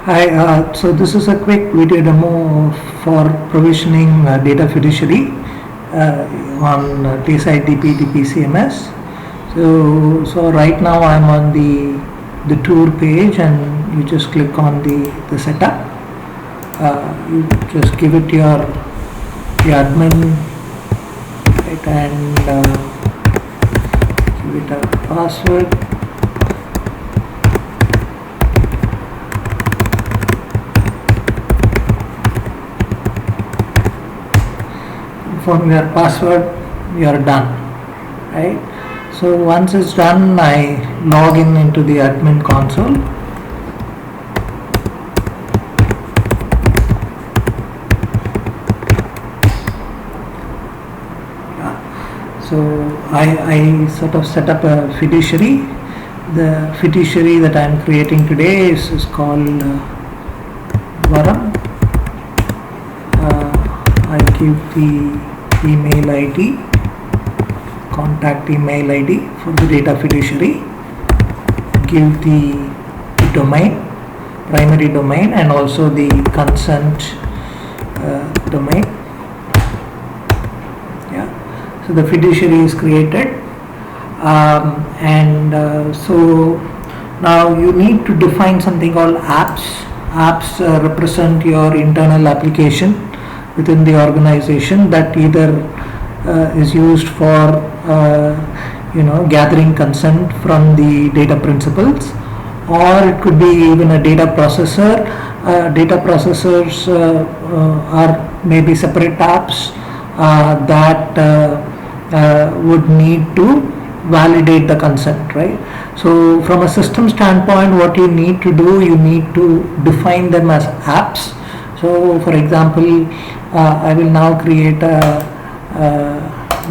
Hi, so this is a quick video demo for provisioning data fiduciary on TSI DPDP CMS. So right now I'm on the tour page, and you just click on the setup. You just give it your admin, right, and give it a password. From your password, you are done, right? So once it's done, I log in into the admin console. So I sort of set up a fiduciary. The fiduciary that I am creating today is called Varam. I give the email ID, contact email ID for the data fiduciary, give the domain, primary domain, and also the consent domain. Yeah, so the fiduciary is created, so now you need to define something called apps. Apps represent your internal application within the organization that either is used for gathering consent from the data principals, or it could be even a data processor. Data processors are maybe separate apps that would need to validate the consent, right? So from a system standpoint, what you need to do, you need to define them as apps. So for example, I will now create an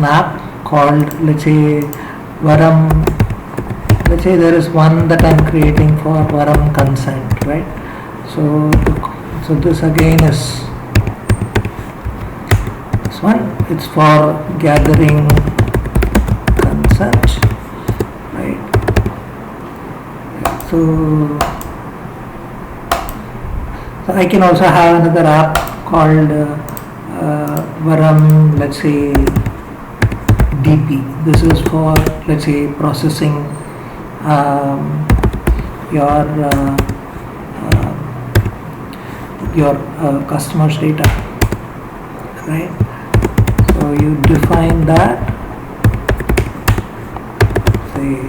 app called, let's say, Varam. Let's say there is one that I'm creating for Varam consent, right? So this again is this one. It's for gathering consent, right? So I can also have another app called Varam, let's say DP. This is for, let's say, processing your customers' data, right? So you define that, say,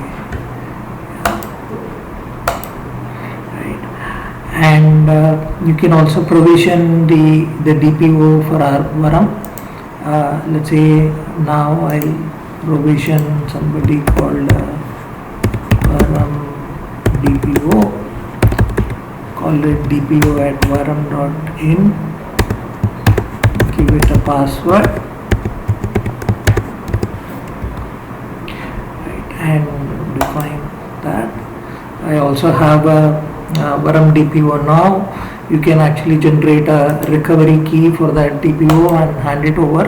and you can also provision the DPO for our Varam. Let's say now I'll provision somebody called Varam DPO, call it DPO at varam.in, give it a password, right, and define that. I also have a Varam DPO now. You can actually generate a recovery key for that DPO and hand it over,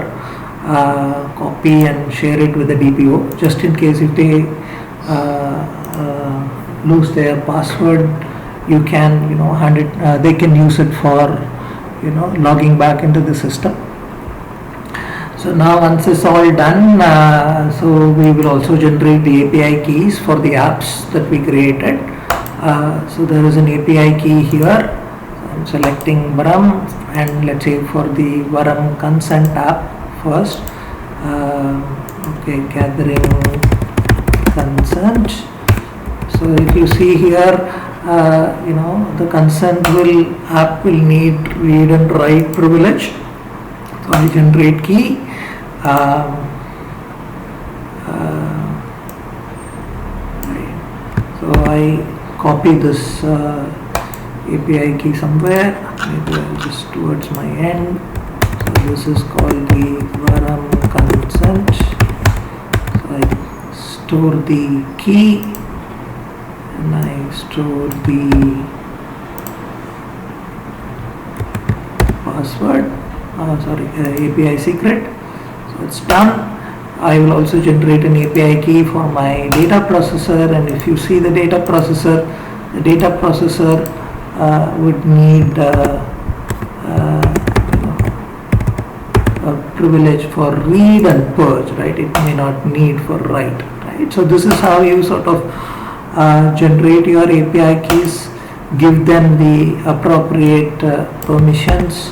copy and share it with the DPO, just in case if they lose their password. You can hand it. They can use it for logging back into the system. So now once it's all done, so we will also generate the API keys for the apps that we created. So there is an API key here. I'm selecting Varam, and let's say for the Varam consent app first. Okay, gathering consent. So if you see here, the consent app will need read and write privilege. So I generate key. So I copy this API key somewhere. Maybe I'll just towards my end. So this is called the Varam consent. So I store the key, and I store the password. API secret. So it's done. I will also generate an API key for my data processor, and if you see the data processor would need a privilege for read and purge, right? It may not need for write, right? So this is how you sort of generate your API keys, give them the appropriate permissions,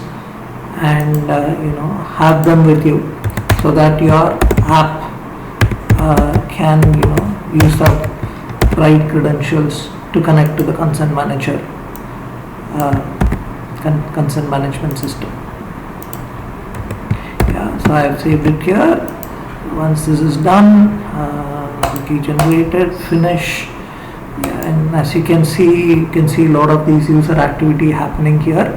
and have them with you so that your app can use the right credentials to connect to the consent manager, consent management system. Yeah, so I have saved it here. Once this is done, key generated, finish. Yeah, and as you can see a lot of these user activity happening here.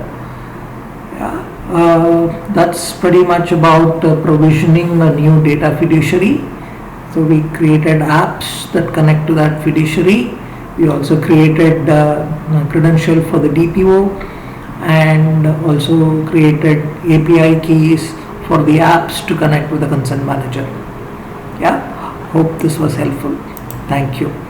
Yeah, that's pretty much about provisioning a new data fiduciary. So we created apps that connect to that fiduciary. We also created credential for the DPO, and also created API keys for the apps to connect with the consent manager. Yeah, hope this was helpful. Thank you.